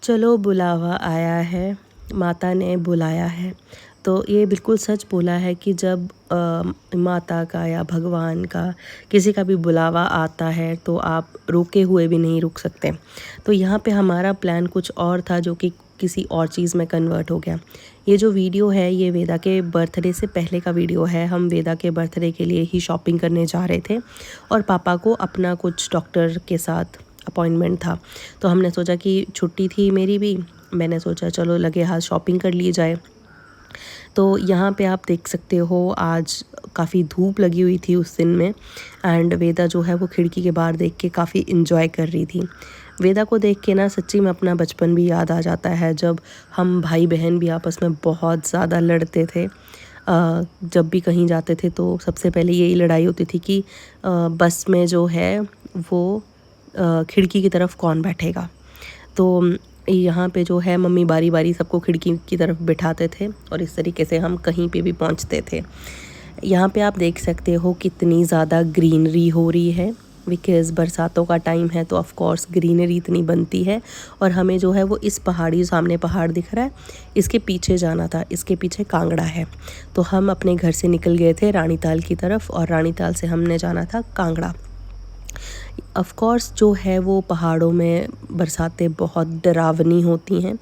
चलो बुलावा आया है, माता ने बुलाया है। तो ये बिल्कुल सच बोला है कि जब माता का या भगवान का किसी का भी बुलावा आता है तो आप रुके हुए भी नहीं रुक सकते। तो यहाँ पे हमारा प्लान कुछ और था जो कि किसी और चीज़ में कन्वर्ट हो गया। ये जो वीडियो है ये वेदा के बर्थडे से पहले का वीडियो है। हम वेदा के बर्थडे के लिए ही शॉपिंग करने जा रहे थे और पापा को अपना कुछ डॉक्टर के साथ अपॉइंटमेंट था। तो हमने सोचा कि छुट्टी थी मेरी भी, मैंने सोचा चलो लगे हाथ शॉपिंग कर ली जाए। तो यहाँ पे आप देख सकते हो आज काफ़ी धूप लगी हुई थी उस दिन में एंड वेदा जो है वो खिड़की के बाहर देख के काफ़ी इन्जॉय कर रही थी। वेदा को देख के ना सच्ची में अपना बचपन भी याद आ जाता है, जब हम भाई बहन भी आपस में बहुत ज़्यादा लड़ते थे। जब भी कहीं जाते थे तो सबसे पहले यही लड़ाई होती थी कि बस में जो है वो खिड़की की तरफ कौन बैठेगा। तो यहाँ पे जो है मम्मी बारी बारी सबको खिड़की की तरफ बिठाते थे और इस तरीके से हम कहीं पे भी पहुँचते थे। यहाँ पे आप देख सकते हो कितनी ज़्यादा ग्रीनरी हो रही है, बिकॉज़ बरसातों का टाइम है तो ऑफ़ कोर्स ग्रीनरी इतनी बनती है। और हमें जो है वो इस पहाड़ी, सामने पहाड़ दिख रहा है, इसके पीछे जाना था। इसके पीछे कांगड़ा है। तो हम अपने घर से निकल गए थे रानीताल की तरफ और रानीताल से हमने जाना था कांगड़ा। ऑफ़ कोर्स जो है वो पहाड़ों में बरसातें बहुत डरावनी होती हैं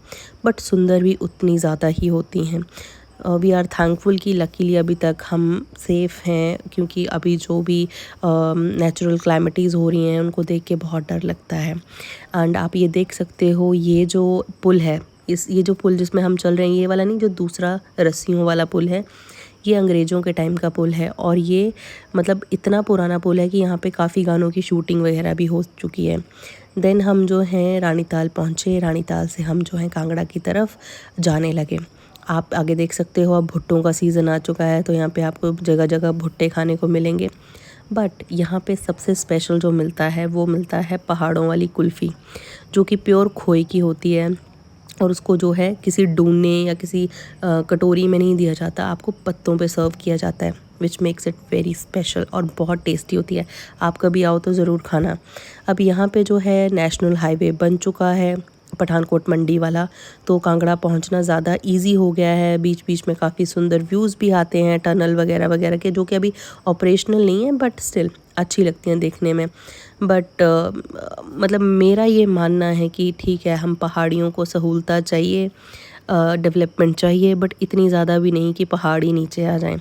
बट सुंदर भी उतनी ज़्यादा ही होती हैं। वी आर थैंकफुल कि लकीली अभी तक हम सेफ़ हैं, क्योंकि अभी जो भी नेचुरल क्लाइमिटीज़ हो रही हैं उनको देख के बहुत डर लगता है। एंड आप ये देख सकते हो ये जो पुल है, ये जो पुल जिसमें हम चल रहे हैं, ये वाला नहीं, जो दूसरा रस्सियों वाला पुल है, ये अंग्रेज़ों के टाइम का पुल है। और ये मतलब इतना पुराना पुल है कि यहाँ पे काफ़ी गानों की शूटिंग वगैरह भी हो चुकी है। देन हम जो हैं रानीताल पहुँचे। रानीताल से हम जो हैं कांगड़ा की तरफ जाने लगे। आप आगे देख सकते हो अब भुट्टों का सीज़न आ चुका है तो यहाँ पे आपको जगह जगह भुट्टे खाने को मिलेंगे। बट यहाँ पे सबसे स्पेशल जो मिलता है वो मिलता है पहाड़ों वाली कुल्फ़ी, जो कि प्योर खोए की होती है। और उसको जो है किसी डूने या किसी कटोरी में नहीं दिया जाता, आपको पत्तों पे सर्व किया जाता है, which makes it very special और बहुत टेस्टी होती है। आप कभी आओ तो ज़रूर खाना। अब यहाँ पे जो है नेशनल हाईवे बन चुका है, पठानकोट मंडी वाला, तो कांगड़ा पहुँचना ज़्यादा इजी हो गया है। बीच बीच में काफ़ी सुंदर व्यूज़ भी आते हैं, टनल वगैरह वगैरह के, जो कि अभी ऑपरेशनल नहीं है बट स्टिल अच्छी लगती हैं देखने में। बट मतलब मेरा ये मानना है कि ठीक है, हम पहाड़ियों को सहूलता चाहिए, डेवलपमेंट चाहिए, बट इतनी ज़्यादा भी नहीं कि पहाड़ी नीचे आ जाएं।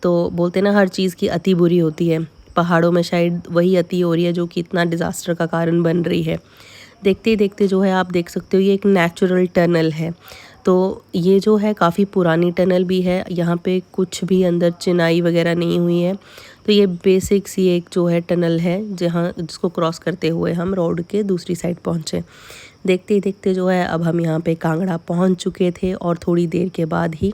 तो बोलते ना हर चीज़ की अति बुरी होती है, पहाड़ों में शायद वही अति हो रही है जो कि इतना डिज़ास्टर का कारण बन रही है। देखते ही देखते जो है आप देख सकते हो ये एक नेचुरल टनल है। तो ये जो है काफ़ी पुरानी टनल भी है, यहाँ पे कुछ भी अंदर चिनाई वगैरह नहीं हुई है। तो ये बेसिक सी एक जो है टनल है जहाँ जिसको क्रॉस करते हुए हम रोड के दूसरी साइड पहुँचे। देखते ही देखते जो है अब हम यहाँ पे कांगड़ा पहुँच चुके थे और थोड़ी देर के बाद ही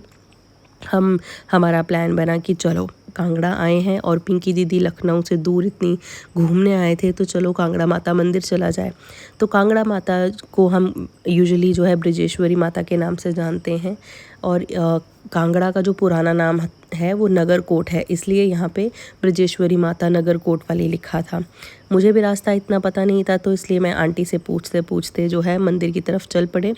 हमारा प्लान बना कि चलो कांगड़ा आए हैं और पिंकी दीदी लखनऊ से दूर इतनी घूमने आए थे तो चलो कांगड़ा माता मंदिर चला जाए। तो कांगड़ा माता को हम यूजुअली जो है ब्रजेश्वरी माता के नाम से जानते हैं और कांगड़ा का जो पुराना नाम है वो नगरकोट है, इसलिए यहाँ पे ब्रजेश्वरी माता नगरकोट वाली लिखा था। मुझे भी रास्ता इतना पता नहीं था तो इसलिए मैं आंटी से पूछते पूछते जो है मंदिर की तरफ चल पड़े।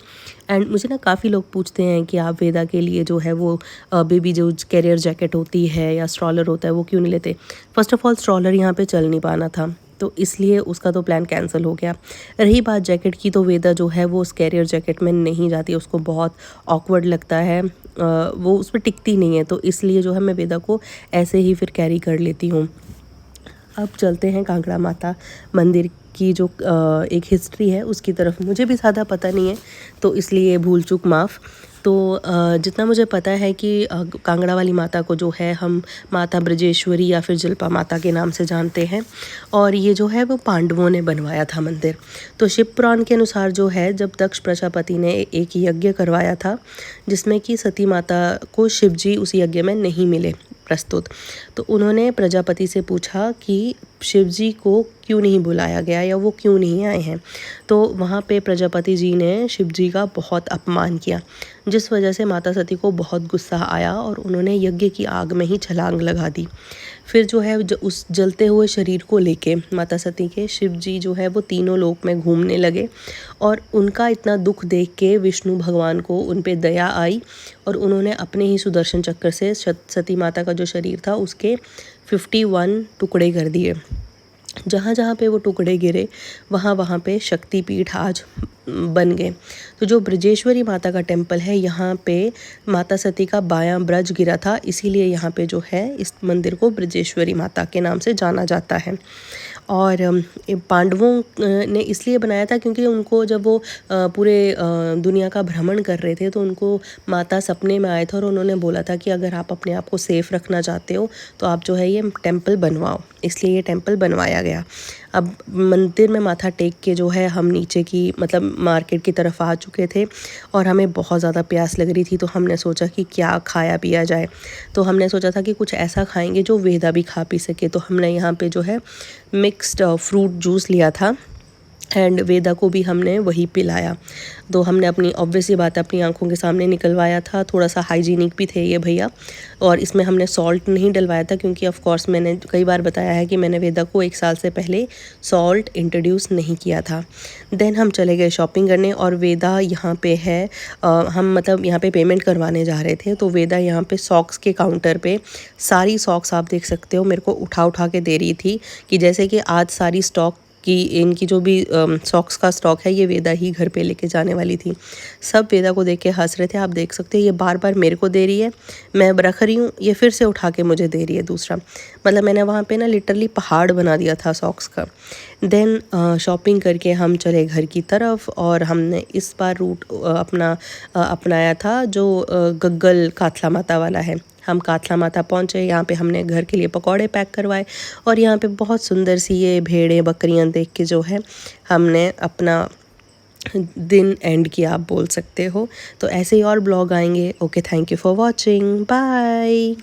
एंड मुझे ना काफ़ी लोग पूछते हैं कि आप वेदा के लिए जो है वो बेबी जो कैरियर जैकेट होती है या स्ट्रॉलर होता है वो क्यों नहीं लेते। फ़र्स्ट ऑफ़ ऑल स्ट्रॉलर यहाँ पे चल नहीं पाना था तो इसलिए उसका तो प्लान कैंसिल हो गया। रही बात जैकेट की, तो वेदा जो है वो उस कैरियर जैकेट में नहीं जाती, उसको बहुत ऑकवर्ड लगता है, वो उस पर टिकती नहीं है। तो इसलिए जो है मैं वेदा को ऐसे ही फिर कैरी कर लेती हूँ। अब चलते हैं कांगड़ा माता मंदिर की जो एक हिस्ट्री है उसकी तरफ। मुझे भी ज़्यादा पता नहीं है तो इसलिए भूल चूक माफ़। तो जितना मुझे पता है कि कांगड़ा वाली माता को जो है हम माता ब्रजेश्वरी या फिर जलपा माता के नाम से जानते हैं और ये जो है वो पांडवों ने बनवाया था मंदिर। तो शिव पुराण के अनुसार जो है जब दक्ष प्रजापति ने एक यज्ञ करवाया था जिसमें कि सती माता को शिव जी उस यज्ञ में नहीं मिले प्रस्तुत, तो उन्होंने प्रजापति से पूछा कि शिव जी को क्यों नहीं बुलाया गया या वो क्यों नहीं आए हैं। तो वहाँ पे प्रजापति जी ने शिव जी का बहुत अपमान किया। जिस वजह से माता सती को बहुत गुस्सा आया और उन्होंने यज्ञ की आग में ही छलांग लगा दी। फिर जो है उस जलते हुए शरीर को लेके माता सती के शिव जी जो है वो तीनों लोक में घूमने लगे और उनका इतना दुख देख के विष्णु भगवान को उन पे दया आई और उन्होंने अपने ही सुदर्शन चक्र से सती माता का जो शरीर था उसके 51 टुकड़े कर दिए। जहाँ जहाँ पे वो टुकड़े गिरे वहाँ वहाँ पे शक्तिपीठ आज बन गए। तो जो ब्रजेश्वरी माता का टेम्पल है यहाँ पे माता सती का बायां ब्रज गिरा था, इसीलिए यहाँ पे जो है इस मंदिर को ब्रजेश्वरी माता के नाम से जाना जाता है। और पांडवों ने इसलिए बनाया था क्योंकि उनको जब वो पूरे दुनिया का भ्रमण कर रहे थे तो उनको माता सपने में आए थे और उन्होंने बोला था कि अगर आप अपने आप को सेफ़ रखना चाहते हो तो आप जो है ये टेम्पल बनवाओ, इसलिए ये टेम्पल बनवाया गया। अब मंदिर में माथा टेक के जो है हम नीचे की मतलब मार्केट की तरफ आ चुके थे और हमें बहुत ज़्यादा प्यास लग रही थी, तो हमने सोचा कि क्या खाया पिया जाए। तो हमने सोचा था कि कुछ ऐसा खाएंगे जो वेदा भी खा पी सके। तो हमने यहाँ पे जो है मिक्स्ड फ्रूट जूस लिया था एंड वेदा को भी हमने वही पिलाया। तो हमने अपनी ऑब्वियस ही बात है अपनी आंखों के सामने निकलवाया था। थोड़ा सा हाइजीनिक भी थे ये भैया और इसमें हमने सॉल्ट नहीं डलवाया था क्योंकि ऑफ कोर्स मैंने कई बार बताया है कि मैंने वेदा को 1 साल से पहले सॉल्ट इंट्रोड्यूस नहीं किया था। देन हम चले गए शॉपिंग करने और वेदा यहाँ पे है हम मतलब यहाँ पे पेमेंट करवाने जा रहे थे। तो वेदा यहाँ पे सॉक्स के काउंटर पे सारी सॉक्स आप देख सकते हो मेरे को उठा उठा के दे रही थी कि जैसे कि आज सारी स्टॉक कि इनकी जो भी सॉक्स का स्टॉक है ये वेदा ही घर पे लेके जाने वाली थी। सब वेदा को देख के हंस रहे थे। आप देख सकते हो ये बार बार मेरे को दे रही है, मैं रख रही हूँ, ये फिर से उठा के मुझे दे रही है दूसरा। मतलब मैंने वहाँ पे ना लिटरली पहाड़ बना दिया था सॉक्स का। देन शॉपिंग करके हम चले घर की तरफ और हमने इस बार रूट अपना अपनाया था जो गग्गल काथला माता वाला है। हम काथला माता पहुँचे, यहाँ पे हमने घर के लिए पकौड़े पैक करवाए और यहाँ पे बहुत सुंदर सी ये भेड़ें बकरियाँ देख के जो है हमने अपना दिन एंड किया आप बोल सकते हो। तो ऐसे ही और ब्लॉग आएंगे। Okay, thank you for watching, bye.